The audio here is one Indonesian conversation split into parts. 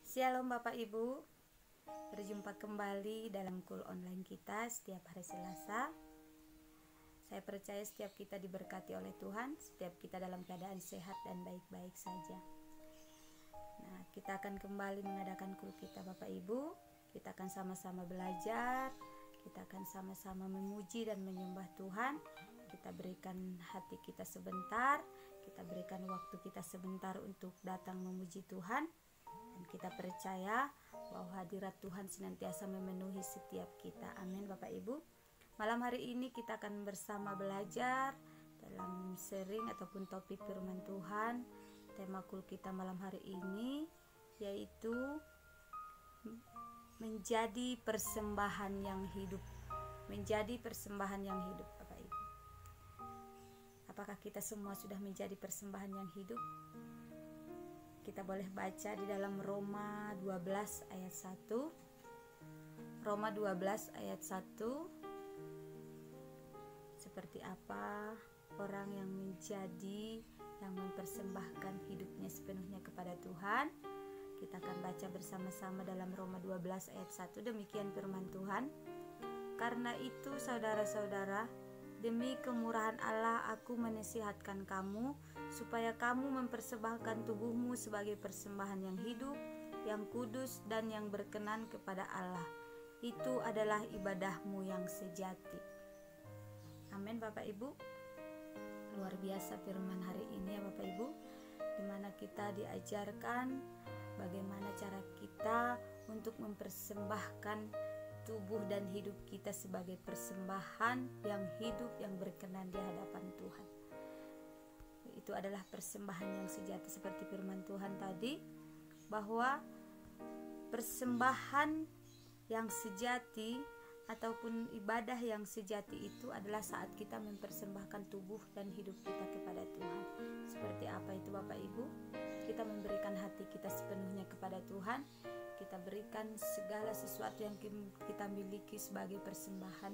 Shalom Bapak Ibu, berjumpa kembali dalam Kul Online kita setiap hari Selasa. Saya percaya setiap kita diberkati oleh Tuhan, setiap kita dalam keadaan sehat dan baik-baik saja. Nah, kita akan kembali mengadakan Kul kita Bapak Ibu. Kita akan sama-sama belajar, kita akan sama-sama memuji dan menyembah Tuhan. Kita berikan hati kita sebentar, kita berikan waktu kita sebentar untuk datang memuji Tuhan. Dan kita percaya bahwa hadirat Tuhan senantiasa memenuhi setiap kita. Amin Bapak Ibu. Malam hari ini kita akan bersama belajar dalam sering ataupun topik firman Tuhan. Tema kul kita malam hari ini yaitu menjadi persembahan yang hidup. Menjadi persembahan yang hidup Bapak Ibu. Apakah kita semua sudah menjadi persembahan yang hidup? Kita boleh baca di dalam Roma 12 ayat 1. Roma 12 ayat 1. Seperti apa orang yang mempersembahkan hidupnya sepenuhnya kepada Tuhan. Kita akan baca bersama-sama dalam Roma 12 ayat 1. Demikian firman Tuhan. Karena itu saudara-saudara, demi kemurahan Allah aku menasihatkan kamu supaya kamu mempersembahkan tubuhmu sebagai persembahan yang hidup, yang kudus dan yang berkenan kepada Allah. Itu adalah ibadahmu yang sejati. Amin Bapak Ibu. Luar biasa firman hari ini ya Bapak Ibu, di mana kita diajarkan bagaimana cara kita untuk mempersembahkan tubuh dan hidup kita sebagai persembahan yang hidup yang berkenan di hadapan Tuhan. Itu adalah persembahan yang sejati seperti firman Tuhan tadi, bahwa persembahan yang sejati ataupun ibadah yang sejati itu adalah saat kita mempersembahkan tubuh dan hidup kita kepada Tuhan. Seperti apa itu Bapak Ibu? Kita memberikan hati kita sepenuhnya kepada Tuhan. Kita berikan segala sesuatu yang kita miliki sebagai persembahan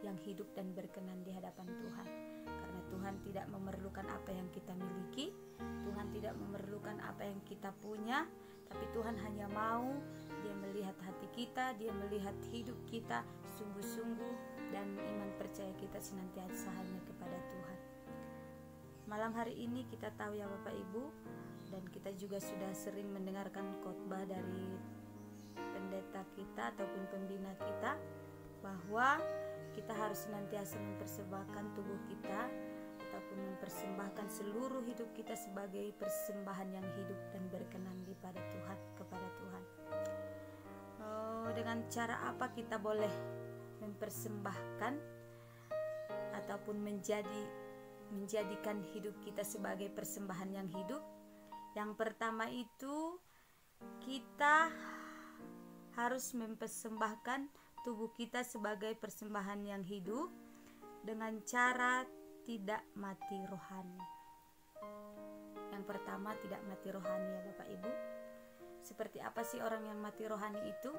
yang hidup dan berkenan di hadapan Tuhan. Karena Tuhan tidak memerlukan apa yang kita miliki, Tuhan tidak memerlukan apa yang kita punya, tapi Tuhan hanya mau Dia melihat hati kita, Dia melihat hidup kita sungguh-sungguh, dan iman percaya kita senantiasa hanya kepada Tuhan. Malam hari ini kita tahu ya Bapak Ibu, dan kita juga sudah sering mendengarkan khotbah dari pendeta kita ataupun pembina kita, bahwa kita harus senantiasa mempersembahkan tubuh kita ataupun mempersembahkan seluruh hidup kita sebagai persembahan yang hidup dan berkenan kepada Tuhan. Dengan cara apa kita boleh mempersembahkan ataupun menjadikan hidup kita sebagai persembahan yang hidup? Yang pertama itu, kita harus mempersembahkan tubuh kita sebagai persembahan yang hidup dengan cara tidak mati rohani. Yang pertama, tidak mati rohani ya Bapak Ibu. Seperti apa sih orang yang mati rohani itu?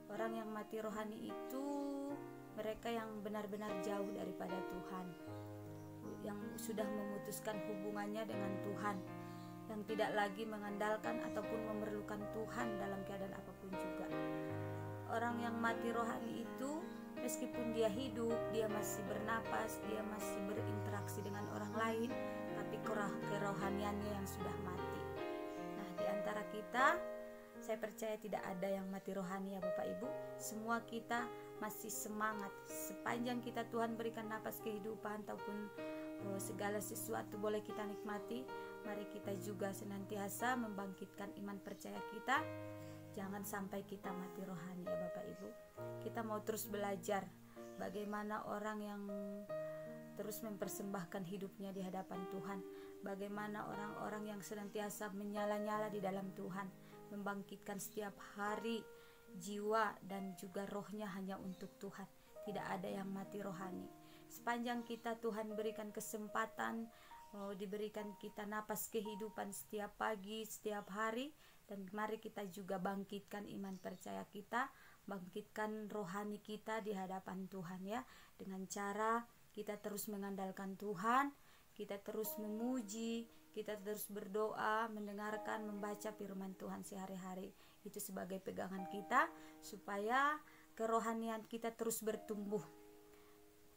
Orang yang mati rohani itu mereka yang benar-benar jauh daripada Tuhan, yang sudah memutuskan hubungannya dengan Tuhan, yang tidak lagi mengandalkan ataupun memerlukan Tuhan dalam keadaan apapun juga. Orang yang mati rohani itu meskipun dia hidup, dia masih bernapas, dia masih berinteraksi dengan orang lain, tapi kerohaniannya yang sudah mati. Nah, di antara kita, saya percaya tidak ada yang mati rohani ya Bapak Ibu. Semua kita masih semangat. Sepanjang kita Tuhan berikan napas kehidupan ataupun segala sesuatu boleh kita nikmati, mari kita juga senantiasa membangkitkan iman percaya kita. Jangan sampai kita mati rohani ya Bapak Ibu. Kita mau terus belajar bagaimana orang yang terus mempersembahkan hidupnya di hadapan Tuhan, bagaimana orang-orang yang senantiasa menyala-nyala di dalam Tuhan, membangkitkan setiap hari jiwa dan juga rohnya hanya untuk Tuhan. Tidak ada yang mati rohani. Sepanjang kita Tuhan berikan kesempatan, diberikan kita napas kehidupan setiap pagi, setiap hari, dan mari kita juga bangkitkan iman percaya kita, bangkitkan rohani kita di hadapan Tuhan ya, dengan cara kita terus mengandalkan Tuhan, kita terus memuji, kita terus berdoa, mendengarkan, membaca firman Tuhan sehari-hari. Itu sebagai pegangan kita supaya kerohanian kita terus bertumbuh,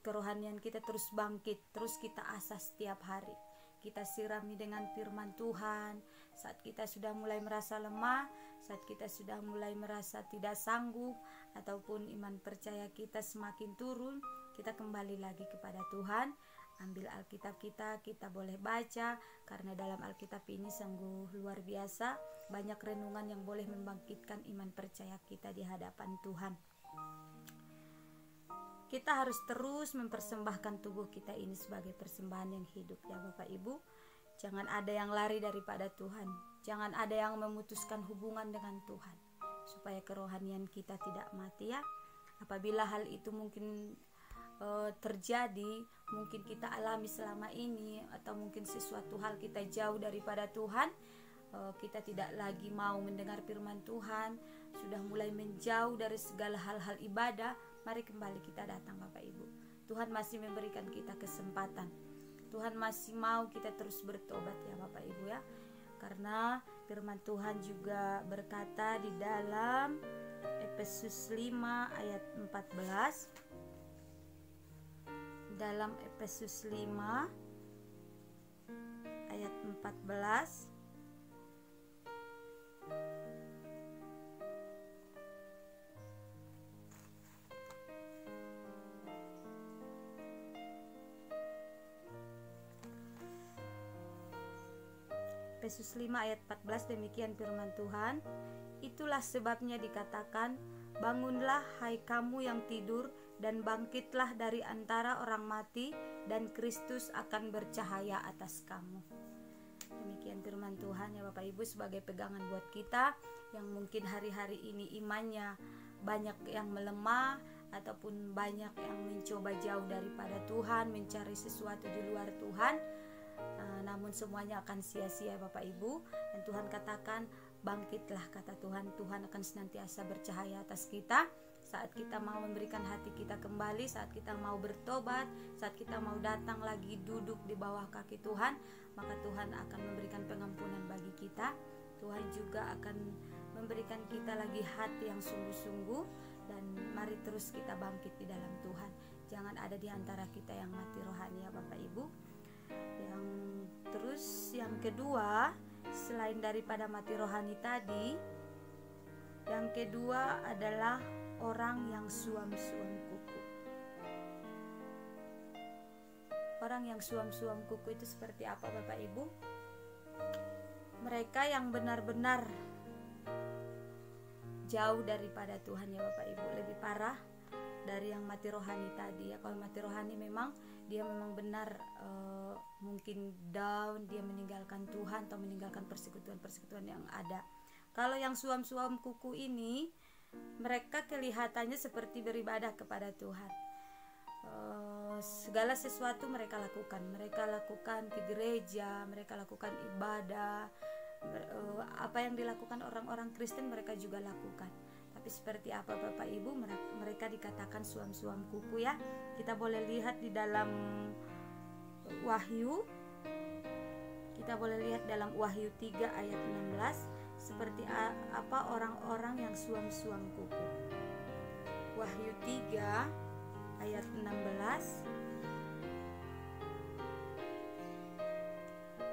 kerohanian kita terus bangkit, terus kita asah setiap hari. Kita sirami dengan firman Tuhan. Saat kita sudah mulai merasa lemah, saat kita sudah mulai merasa tidak sanggup, ataupun iman percaya kita semakin turun, kita kembali lagi kepada Tuhan. Ambil Alkitab kita boleh baca, karena dalam Alkitab ini sungguh luar biasa. Banyak renungan yang boleh membangkitkan iman percaya kita di hadapan Tuhan. Kita harus terus mempersembahkan tubuh kita ini sebagai persembahan yang hidup, ya Bapak Ibu. Jangan ada yang lari daripada Tuhan. Jangan ada yang memutuskan hubungan dengan Tuhan, supaya kerohanian kita tidak mati, ya. Apabila hal itu mungkin terjadi, mungkin kita alami selama ini, atau mungkin sesuatu hal kita jauh daripada Tuhan, kita tidak lagi mau mendengar firman Tuhan, sudah mulai menjauh dari segala hal-hal ibadah, mari kembali kita datang, Bapak Ibu. Tuhan masih memberikan kita kesempatan. Tuhan masih mau kita terus bertobat, ya Bapak Ibu, ya. Karena firman Tuhan juga berkata di dalam Efesus 5 ayat 14. Dalam Efesus 5 ayat 14, Efesus 5 ayat 14, demikian firman Tuhan. Itulah sebabnya dikatakan, bangunlah hai kamu yang tidur, dan bangkitlah dari antara orang mati, dan Kristus akan bercahaya atas kamu. Demikian firman Tuhan, ya Bapak Ibu, sebagai pegangan buat kita yang mungkin hari-hari ini imannya banyak yang melemah, ataupun banyak yang mencoba jauh daripada Tuhan, mencari sesuatu di luar Tuhan. Namun semuanya akan sia-sia, Bapak Ibu. Dan Tuhan katakan, bangkitlah, kata Tuhan. Tuhan akan senantiasa bercahaya atas kita saat kita mau memberikan hati kita kembali, saat kita mau bertobat, saat kita mau datang lagi duduk di bawah kaki Tuhan, maka Tuhan akan memberikan pengampunan bagi kita. Tuhan juga akan memberikan kita lagi hati yang sungguh-sungguh, dan mari terus kita bangkit di dalam Tuhan. Jangan ada di antara kita yang mati rohani, ya Bapak Ibu. Yang kedua, selain daripada mati rohani tadi, yang kedua adalah orang yang suam-suam kuku. Orang yang suam-suam kuku itu seperti apa, Bapak Ibu? Mereka yang benar-benar jauh daripada Tuhan, ya Bapak Ibu. Lebih parah dari yang mati rohani tadi, ya. Kalau mati rohani memang dia memang benar mungkin down, dia meninggalkan Tuhan atau meninggalkan persekutuan-persekutuan yang ada. Kalau yang suam-suam kuku ini, mereka kelihatannya seperti beribadah kepada Tuhan. Segala sesuatu mereka lakukan ke gereja, mereka lakukan ibadah, apa yang dilakukan orang-orang Kristen mereka juga lakukan. Tapi seperti apa, Bapak Ibu, mereka dikatakan suam-suam kuku, ya. Kita boleh lihat di dalam Wahyu, kita boleh lihat dalam Wahyu 3 ayat 16 seperti apa orang-orang yang suam-suam kuku. Wahyu 3 ayat 16.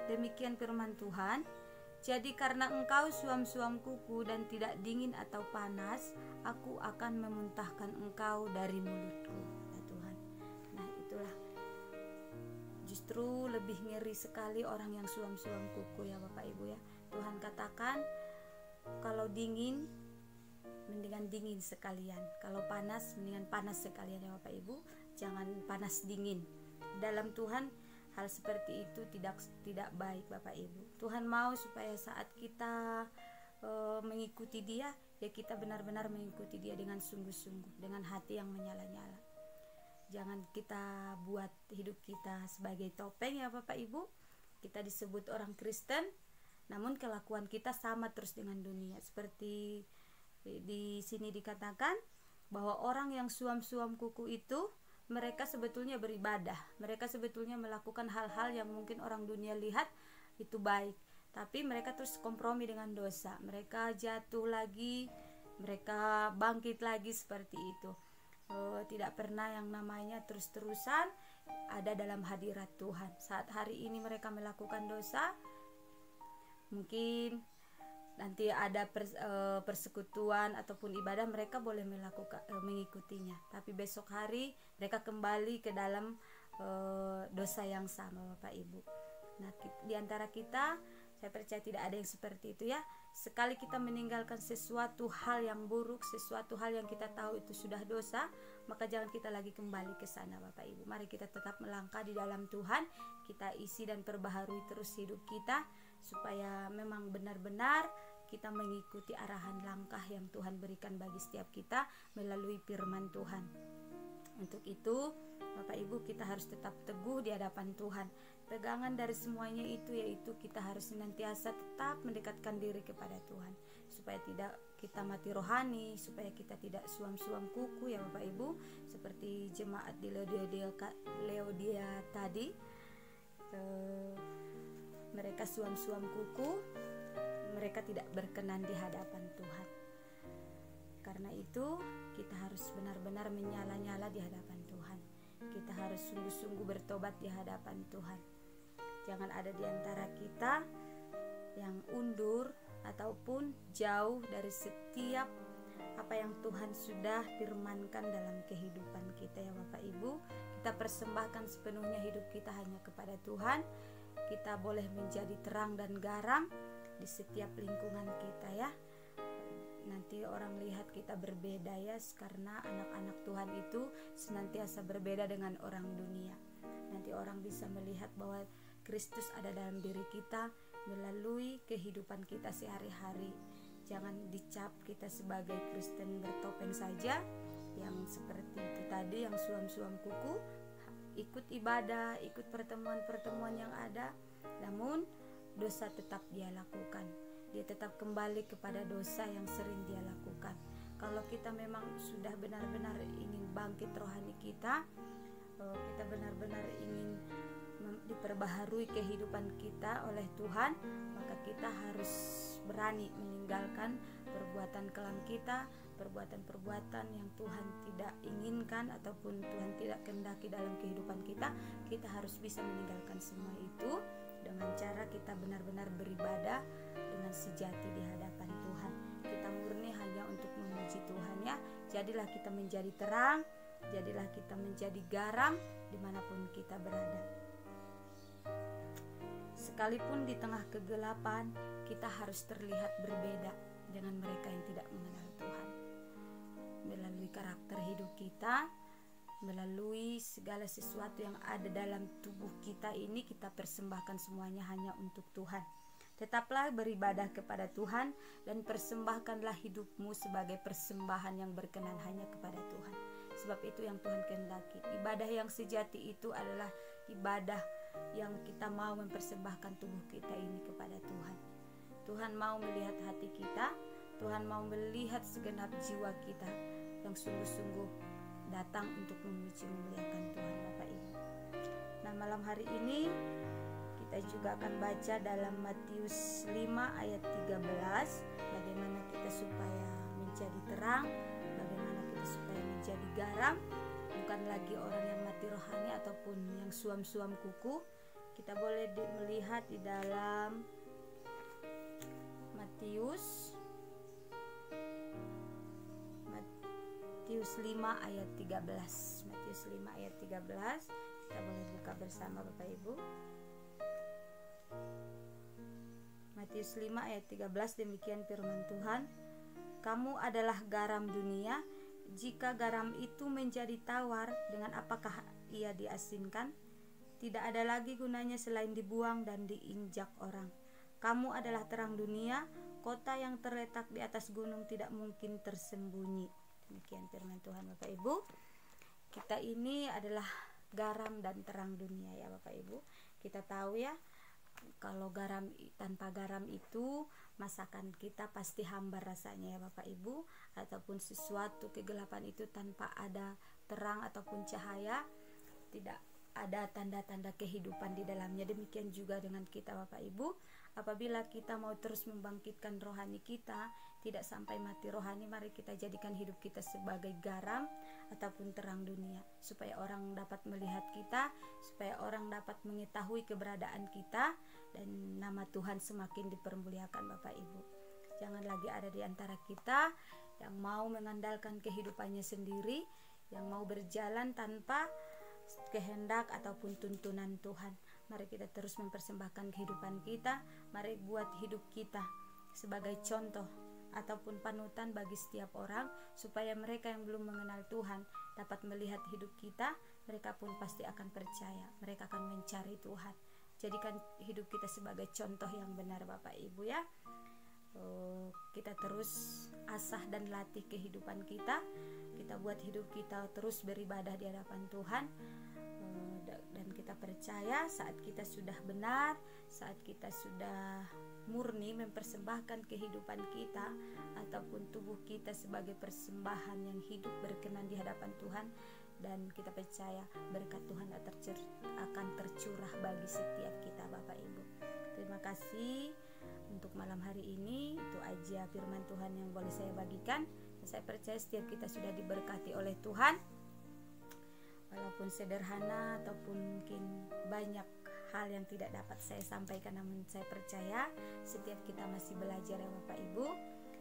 Demikian firman Tuhan. Jadi karena engkau suam-suam kuku dan tidak dingin atau panas, aku akan memuntahkan engkau dari mulutku, kata Tuhan. Nah, itulah justru lebih ngeri sekali orang yang suam-suam kuku, ya Bapak Ibu, ya. Tuhan katakan, kalau dingin mendingan dingin sekalian, kalau panas mendingan panas sekalian, ya Bapak Ibu. Jangan panas dingin. Dalam Tuhan hal seperti itu tidak baik, Bapak Ibu. Tuhan mau supaya saat kita mengikuti Dia, ya kita benar-benar mengikuti Dia dengan sungguh-sungguh, dengan hati yang menyala-nyala. Jangan kita buat hidup kita sebagai topeng, ya Bapak Ibu. Kita disebut orang Kristen, namun kelakuan kita sama terus dengan dunia. Seperti di sini dikatakan bahwa orang yang suam-suam kuku itu, mereka sebetulnya beribadah, mereka sebetulnya melakukan hal-hal yang mungkin orang dunia lihat itu baik, tapi mereka terus kompromi dengan dosa, mereka jatuh lagi, mereka bangkit lagi seperti itu. Tidak pernah yang namanya terus-terusan ada dalam hadirat Tuhan. Saat hari ini mereka melakukan dosa, mungkin nanti ada persekutuan ataupun ibadah, mereka boleh mengikutinya, tapi besok hari mereka kembali ke dalam dosa yang sama, Bapak Ibu. Nah, di antara kita, saya percaya tidak ada yang seperti itu ya. Sekali kita meninggalkan sesuatu hal yang buruk, sesuatu hal yang kita tahu itu sudah dosa, maka jangan kita lagi kembali ke sana, Bapak Ibu. Mari kita tetap melangkah di dalam Tuhan, kita isi dan perbaharui terus hidup kita, supaya memang benar-benar kita mengikuti arahan langkah yang Tuhan berikan bagi setiap kita melalui firman Tuhan. Untuk itu, Bapak Ibu, kita harus tetap teguh di hadapan Tuhan. Pegangan dari semuanya itu yaitu kita harus senantiasa tetap mendekatkan diri kepada Tuhan, supaya tidak kita mati rohani, supaya kita tidak suam-suam kuku ya Bapak Ibu, seperti jemaat di Laodikia tadi. Mereka suam-suam kuku, mereka tidak berkenan di hadapan Tuhan. Karena itu kita harus benar-benar menyala-nyala di hadapan Tuhan. Kita harus sungguh-sungguh bertobat di hadapan Tuhan. Jangan ada di antara kita yang undur ataupun jauh dari setiap apa yang Tuhan sudah firmankan dalam kehidupan kita ya Bapak Ibu. Kita persembahkan sepenuhnya hidup kita hanya kepada Tuhan. Kita boleh menjadi terang dan garam di setiap lingkungan kita ya. Nanti orang lihat kita berbeda ya, karena anak-anak Tuhan itu senantiasa berbeda dengan orang dunia. Nanti orang bisa melihat bahwa Kristus ada dalam diri kita melalui kehidupan kita sehari-hari. Jangan dicap kita sebagai Kristen bertopeng saja, yang seperti itu tadi, yang suam-suam kuku, ikut ibadah, ikut pertemuan-pertemuan yang ada, namun dosa tetap dia lakukan. Dia tetap kembali kepada dosa yang sering dia lakukan. Kalau kita memang sudah benar-benar ingin bangkit rohani kita, kita benar-benar ingin diperbaharui kehidupan kita oleh Tuhan, maka kita harus berani meninggalkan perbuatan kelam kita, perbuatan-perbuatan yang Tuhan tidak inginkan ataupun Tuhan tidak kehendaki dalam kehidupan kita. Kita harus bisa meninggalkan semua itu dengan cara kita benar-benar beribadah dengan sejati di hadapan Tuhan. Kita murni hanya untuk memuji Tuhan ya. Jadilah kita menjadi terang, jadilah kita menjadi garam dimanapun kita berada. Sekalipun di tengah kegelapan, kita harus terlihat berbeda dengan mereka yang tidak mengenal Tuhan. Melalui karakter hidup kita, melalui segala sesuatu yang ada dalam tubuh kita ini, kita persembahkan semuanya hanya untuk Tuhan. Tetaplah beribadah kepada Tuhan dan persembahkanlah hidupmu sebagai persembahan yang berkenan hanya kepada Tuhan. Sebab itu yang Tuhan kehendaki. Ibadah yang sejati itu adalah ibadah yang kita mau mempersembahkan tubuh kita ini kepada Tuhan. Tuhan mau melihat hati kita, Tuhan mau melihat segenap jiwa kita yang sungguh-sungguh datang untuk memuji memuliakan Tuhan Bapak Ibu. Nah, malam hari ini kita juga akan baca dalam Matius 5 ayat 13, bagaimana kita supaya menjadi terang, bagaimana kita supaya menjadi garam, bukan lagi orang yang mati rohani ataupun yang suam-suam kuku. Kita boleh melihat di dalam Matius 5 ayat 13. Matius 5 ayat 13. Kita boleh buka bersama Bapak Ibu. Matius 5 ayat 13, demikian firman Tuhan. Kamu adalah garam dunia. Jika garam itu menjadi tawar, dengan apakah ia diasinkan? Tidak ada lagi gunanya selain dibuang dan diinjak orang. Kamu adalah terang dunia. Kota yang terletak di atas gunung tidak mungkin tersembunyi. Demikian firman Tuhan Bapak Ibu. Kita ini adalah garam dan terang dunia ya Bapak Ibu. Kita tahu ya, kalau garam tanpa garam itu masakan kita pasti hambar rasanya ya Bapak Ibu, ataupun sesuatu kegelapan itu tanpa ada terang ataupun cahaya tidak ada tanda-tanda kehidupan di dalamnya. Demikian juga dengan kita Bapak Ibu, apabila kita mau terus membangkitkan rohani kita, tidak sampai mati rohani, mari kita jadikan hidup kita sebagai garam ataupun terang dunia, supaya orang dapat melihat kita, supaya orang dapat mengetahui keberadaan kita, dan nama Tuhan semakin dipermuliakan Bapak Ibu. Jangan lagi ada di antara kita yang mau mengandalkan kehidupannya sendiri, yang mau berjalan tanpa kehendak ataupun tuntunan Tuhan. Mari kita terus mempersembahkan kehidupan kita. Mari buat hidup kita sebagai contoh ataupun panutan bagi setiap orang, supaya mereka yang belum mengenal Tuhan dapat melihat hidup kita. Mereka pun pasti akan percaya, mereka akan mencari Tuhan. Jadikan hidup kita sebagai contoh yang benar Bapak Ibu ya. Kita terus asah dan latih kehidupan kita. Kita buat hidup kita terus beribadah di hadapan Tuhan. Dan kita percaya saat kita sudah benar, saat kita sudah murni mempersembahkan kehidupan kita ataupun tubuh kita sebagai persembahan yang hidup berkenan di hadapan Tuhan, dan kita percaya berkat Tuhan akan tercurah bagi setiap kita Bapak Ibu. Terima kasih untuk malam hari ini. Itu aja firman Tuhan yang boleh saya bagikan. Saya percaya setiap kita sudah diberkati oleh Tuhan, walaupun sederhana ataupun mungkin banyak hal yang tidak dapat saya sampaikan, namun saya percaya setiap kita masih belajar ya Bapak Ibu.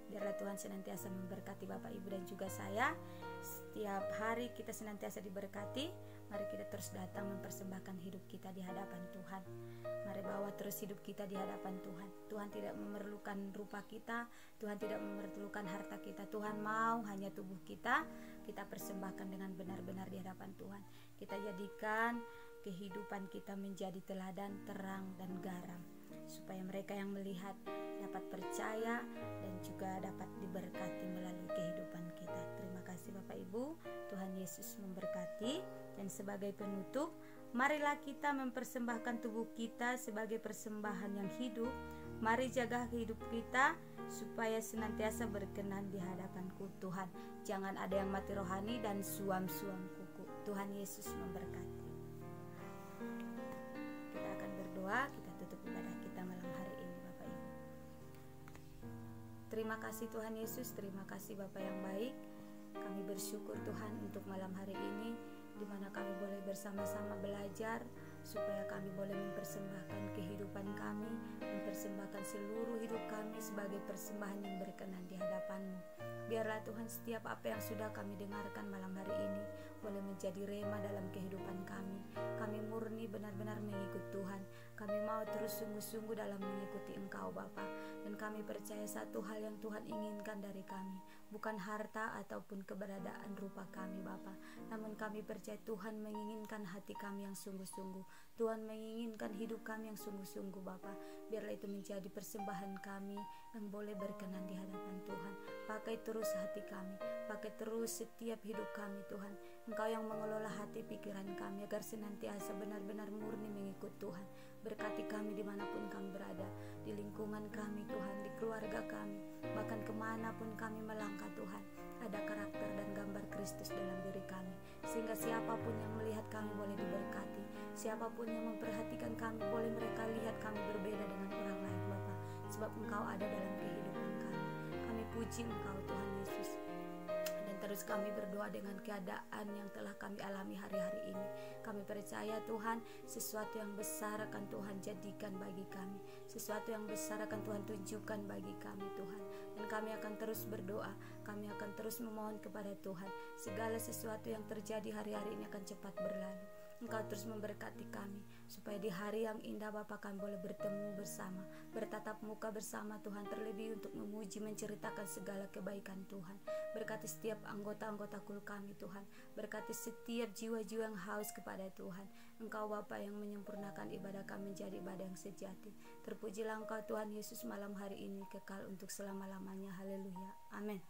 Biarlah Tuhan senantiasa memberkati Bapak Ibu dan juga saya. Setiap hari kita senantiasa diberkati. Mari kita terus datang mempersembahkan hidup kita di hadapan Tuhan. Mari bawa terus hidup kita di hadapan Tuhan. Tuhan tidak memerlukan rupa kita, Tuhan tidak memerlukan harta kita. Tuhan mau hanya tubuh kita persembahkan dengan benar-benar di hadapan Tuhan. Kita jadikan kehidupan kita menjadi teladan, terang, dan garam, supaya mereka yang melihat dapat percaya dan juga dapat diberkati melalui kehidupan kita. Terima kasih Bapak Ibu, Tuhan Yesus memberkati. Dan sebagai penutup, marilah kita mempersembahkan tubuh kita sebagai persembahan yang hidup. Mari jaga hidup kita supaya senantiasa berkenan di hadapan Tuhan. Jangan ada yang mati rohani dan suam-suam kuku. Tuhan Yesus memberkati. Kita akan berdoa, kita tutup ibadah kita malam hari ini Bapak Ibu. Terima kasih Tuhan Yesus, terima kasih Bapak yang baik. Kami bersyukur Tuhan untuk malam hari ini, di mana kami boleh bersama-sama belajar, supaya kami boleh mempersembahkan kehidupan kami, mempersembahkan seluruh hidup kami sebagai persembahan yang berkenan di hadapan-Mu. Biarlah Tuhan setiap apa yang sudah kami dengarkan malam hari ini boleh menjadi rema dalam kehidupan kami. Kami murni benar-benar mengikut Tuhan. Kami mau terus sungguh-sungguh dalam mengikuti Engkau Bapa. Dan kami percaya satu hal yang Tuhan inginkan dari kami, bukan harta ataupun keberadaan rupa kami Bapa, namun kami percaya Tuhan menginginkan hati kami yang sungguh-sungguh. Tuhan menginginkan hidup kami yang sungguh-sungguh Bapa. Biarlah itu menjadi persembahan kami yang boleh berkenan di hadapan Tuhan. Pakai terus hati kami, pakai terus setiap hidup kami Tuhan. Engkau yang mengelola hati pikiran kami agar senantiasa benar-benar murni mengikut Tuhan. Berkati kami dimanapun kami berada, di lingkungan kami Tuhan, di keluarga kami, bahkan kemanapun kami melangkah Tuhan, ada karakter dan gambar Kristus dalam diri kami, sehingga siapapun yang melihat kami boleh diberkati, siapapun yang memperhatikan kami boleh mereka lihat kami berbeda dengan orang lain Bapa, sebab Engkau ada dalam kehidupan kami. Kami puji Engkau Tuhan Yesus. Terus kami berdoa dengan keadaan yang telah kami alami hari-hari ini. Kami percaya Tuhan, sesuatu yang besar akan Tuhan jadikan bagi kami. Sesuatu yang besar akan Tuhan tunjukkan bagi kami Tuhan. Dan kami akan terus berdoa, kami akan terus memohon kepada Tuhan. Segala sesuatu yang terjadi hari-hari ini akan cepat berlalu. Engkau terus memberkati kami, supaya di hari yang indah Bapa kami boleh bertemu bersama, bertatap muka bersama Tuhan, terlebih untuk memuji, menceritakan segala kebaikan Tuhan. Berkati setiap anggota-anggota kul kami Tuhan, berkati setiap jiwa-jiwa yang haus kepada Tuhan. Engkau Bapa yang menyempurnakan ibadah kami menjadi ibadah yang sejati. Terpujilah Engkau Tuhan Yesus malam hari ini, kekal untuk selama-lamanya. Haleluya, amin.